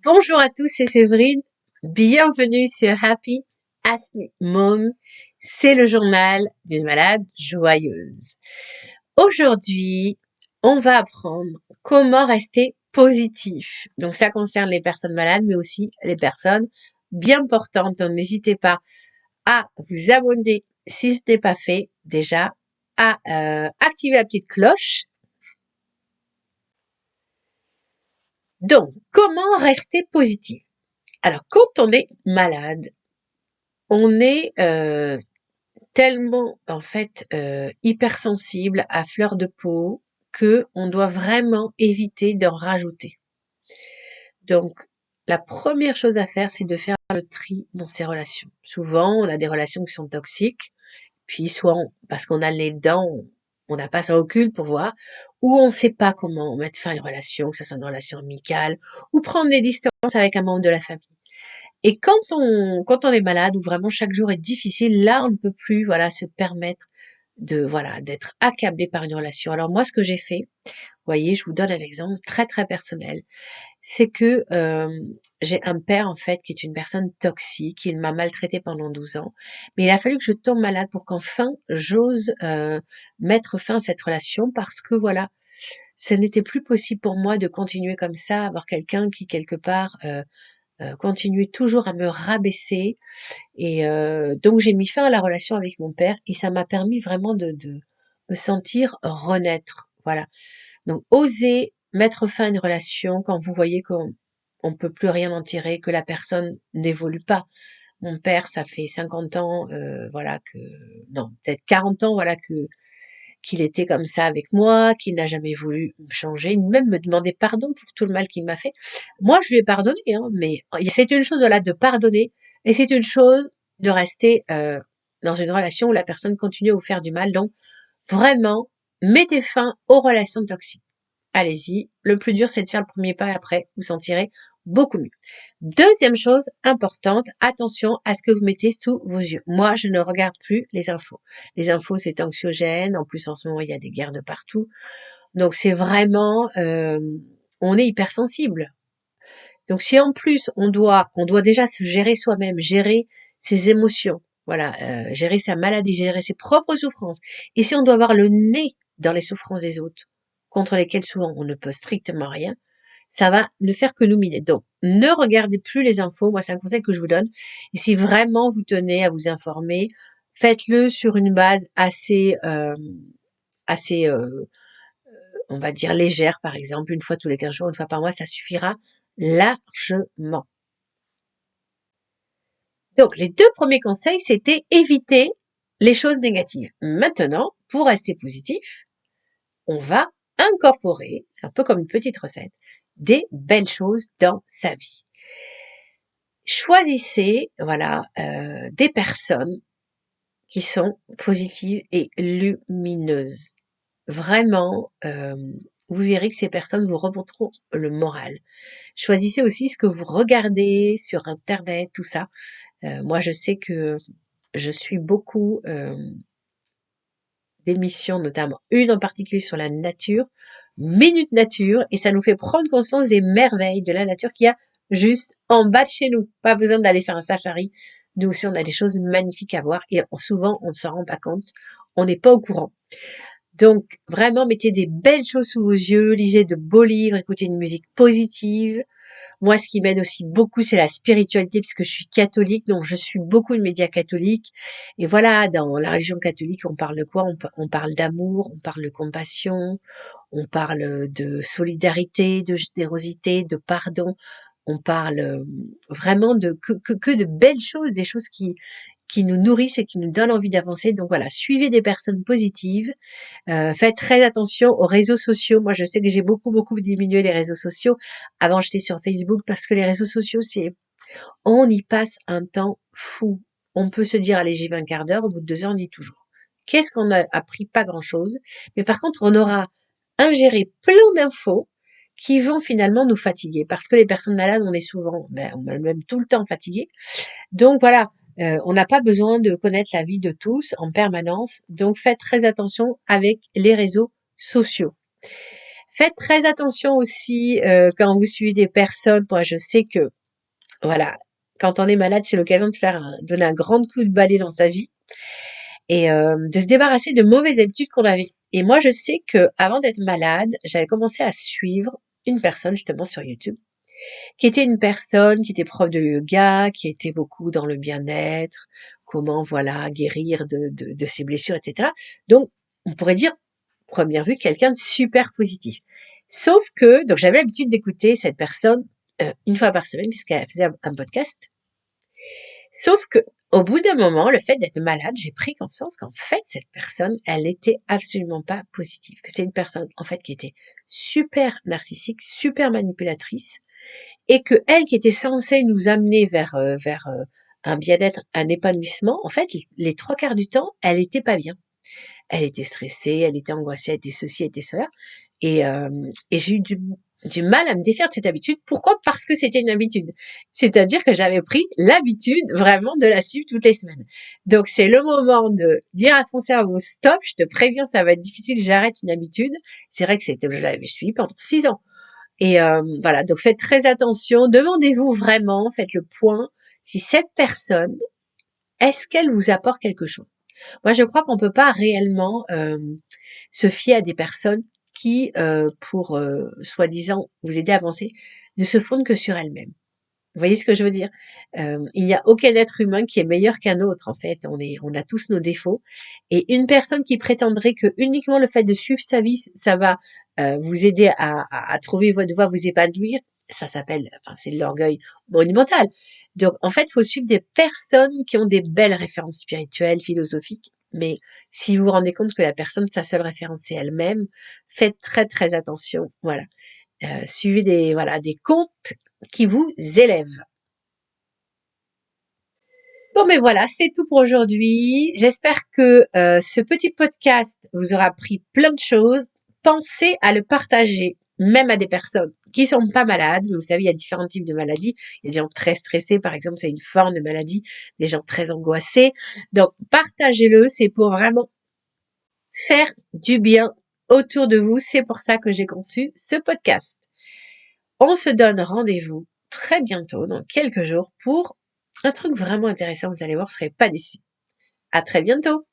Bonjour à tous, c'est Séverine. Bienvenue sur Happy Ask Me Mom. C'est le journal d'une malade joyeuse. Aujourd'hui, on va apprendre comment rester positif. Donc ça concerne les personnes malades, mais aussi les personnes bien portantes. Donc n'hésitez pas à vous abonner si ce n'est pas fait déjà, à activer la petite cloche. Donc, comment rester positif? Alors, quand on est malade, on est tellement en fait hypersensible à fleur de peau que on doit vraiment éviter d'en rajouter. Donc la première chose à faire, c'est de faire le tri dans ses relations. Souvent, on a des relations qui sont toxiques, puis soit parce qu'on a les dents, on n'a pas son recul pour voir, ou on ne sait pas comment mettre fin à une relation, que ce soit une relation amicale, ou prendre des distances avec un membre de la famille. Et quand on est malade ou vraiment chaque jour est difficile, là, on ne peut plus, voilà, se permettre d'être accablé par une relation. Alors moi, ce que j'ai fait, vous voyez, je vous donne un exemple très, très personnel. C'est que, j'ai un père, en fait, qui est une personne toxique. Il m'a maltraitée pendant 12 ans. Mais il a fallu que je tombe malade pour qu'enfin j'ose, mettre fin à cette relation parce que voilà, ce n'était plus possible pour moi de continuer comme ça, avoir quelqu'un qui quelque part, continuait toujours à me rabaisser et donc j'ai mis fin à la relation avec mon père et ça m'a permis vraiment de me sentir renaître. Voilà. Donc oser mettre fin à une relation quand vous voyez qu'on peut plus rien en tirer, que la personne n'évolue pas. Mon père, ça fait 50 ans, voilà que non, peut-être 40 ans, voilà que qu'il était comme ça avec moi, qu'il n'a jamais voulu me changer, ni même me demander pardon pour tout le mal qu'il m'a fait. Moi, je lui ai pardonné, hein, mais c'est une chose, voilà, de pardonner, et c'est une chose de rester dans une relation où la personne continue à vous faire du mal. Donc, vraiment, mettez fin aux relations toxiques. Allez-y. Le plus dur, c'est de faire le premier pas et après, vous sentirez beaucoup mieux. Deuxième chose importante, attention à ce que vous mettez sous vos yeux. Moi, je ne regarde plus les infos. Les infos, c'est anxiogène. En plus, en ce moment, il y a des guerres de partout. Donc, c'est vraiment, on est hypersensible. Donc, si en plus, on doit déjà se gérer soi-même, gérer ses émotions, voilà, gérer sa maladie, gérer ses propres souffrances. Et si on doit avoir le nez dans les souffrances des autres, contre lesquelles souvent on ne peut strictement rien, ça va ne faire que nous miner. Donc, ne regardez plus les infos. Moi, c'est un conseil que je vous donne. Et si vraiment vous tenez à vous informer, faites-le sur une base assez, on va dire légère, par exemple, une fois tous les 15 jours, une fois par mois, ça suffira largement. Donc, les deux premiers conseils, c'était éviter les choses négatives. Maintenant, pour rester positif, on va incorporer, un peu comme une petite recette, des belles choses dans sa vie. Choisissez, voilà, des personnes qui sont positives et lumineuses. Vraiment, vous verrez que ces personnes vous remonteront le moral. Choisissez aussi ce que vous regardez sur internet, tout ça. Moi, je sais que je suis beaucoup d'émissions, notamment une en particulier sur la nature, Minute Nature, et ça nous fait prendre conscience des merveilles de la nature qu'il y a juste en bas de chez nous. Pas besoin d'aller faire un safari. Nous aussi, on a des choses magnifiques à voir et souvent, on ne s'en rend pas compte. On n'est pas au courant. Donc, vraiment, mettez des belles choses sous vos yeux, lisez de beaux livres, écoutez une musique positive. Moi, ce qui m'aide aussi beaucoup, c'est la spiritualité, puisque je suis catholique, donc je suis beaucoup de médias catholiques. Et voilà, dans la religion catholique, on parle de quoi? On parle d'amour, on parle de compassion, on parle de solidarité, de générosité, de pardon. On parle vraiment de que de belles choses, des choses qui nous nourrissent et qui nous donnent envie d'avancer. Donc voilà, suivez des personnes positives. Faites très attention aux réseaux sociaux. Moi, je sais que j'ai beaucoup diminué les réseaux sociaux. Avant, j'étais sur Facebook parce que les réseaux sociaux, on y passe un temps fou. On peut se dire, allez, j'y vais un quart d'heure. Au bout de 2 heures, on y est toujours. Qu'est-ce qu'on a appris? Pas grand-chose. Mais par contre, on aura ingéré plein d'infos qui vont finalement nous fatiguer. Parce que les personnes malades, on est souvent, on est même tout le temps fatigué. Donc voilà, on n'a pas besoin de connaître la vie de tous en permanence. Donc faites très attention avec les réseaux sociaux. Faites très attention aussi quand vous suivez des personnes. Moi, je sais que, voilà, quand on est malade, c'est l'occasion de donner un grand coup de balai dans sa vie et de se débarrasser de mauvaises habitudes qu'on avait. Et moi, je sais que avant d'être malade, j'avais commencé à suivre une personne justement sur YouTube, qui était une personne qui était prof de yoga, qui était beaucoup dans le bien-être, comment voilà guérir de ses blessures, etc. Donc, on pourrait dire, première vue, quelqu'un de super positif. Sauf que, donc j'avais l'habitude d'écouter cette personne une fois par semaine, puisqu'elle faisait un podcast. Sauf que, au bout d'un moment, le fait d'être malade, j'ai pris conscience qu'en fait, cette personne, elle était absolument pas positive. Que c'est une personne, en fait, qui était super narcissique, super manipulatrice, et que elle, qui était censée nous amener vers un bien-être, un épanouissement, en fait, les trois quarts du temps, elle était pas bien. Elle était stressée, elle était angoissée, elle était ceci, elle était cela. Et j'ai eu du mal à me défaire de cette habitude. Pourquoi? Parce que c'était une habitude. C'est-à-dire que j'avais pris l'habitude vraiment de la suivre toutes les semaines. Donc c'est le moment de dire à son cerveau stop, je te préviens, ça va être difficile, j'arrête une habitude. C'est vrai que je l'avais suivi pendant 6 ans. Et voilà, donc faites très attention, demandez-vous vraiment, faites le point, si cette personne, est-ce qu'elle vous apporte quelque chose? Moi, je crois qu'on peut pas réellement se fier à des personnes qui, pour soi-disant vous aider à avancer, ne se fondent que sur elles-mêmes. Vous voyez ce que je veux dire? Il n'y a aucun être humain qui est meilleur qu'un autre, en fait. On a tous nos défauts. Et une personne qui prétendrait que uniquement le fait de suivre sa vie, ça va vous aider à trouver votre voie, vous épanouir, ça s'appelle, enfin, c'est de l'orgueil monumental. Donc, en fait, il faut suivre des personnes qui ont des belles références spirituelles, philosophiques. Mais si vous vous rendez compte que la personne, sa seule référence, c'est elle-même, faites très, très attention. Voilà. Suivez des comptes qui vous élèvent. Bon, mais voilà, c'est tout pour aujourd'hui. J'espère que ce petit podcast vous aura appris plein de choses. Pensez à le partager, même à des personnes qui sont pas malades. Vous savez, il y a différents types de maladies. Il y a des gens très stressés, par exemple, c'est une forme de maladie. Des gens très angoissés. Donc, partagez-le. C'est pour vraiment faire du bien autour de vous. C'est pour ça que j'ai conçu ce podcast. On se donne rendez-vous très bientôt, dans quelques jours, pour un truc vraiment intéressant. Vous allez voir, vous ne serez pas déçus. À très bientôt!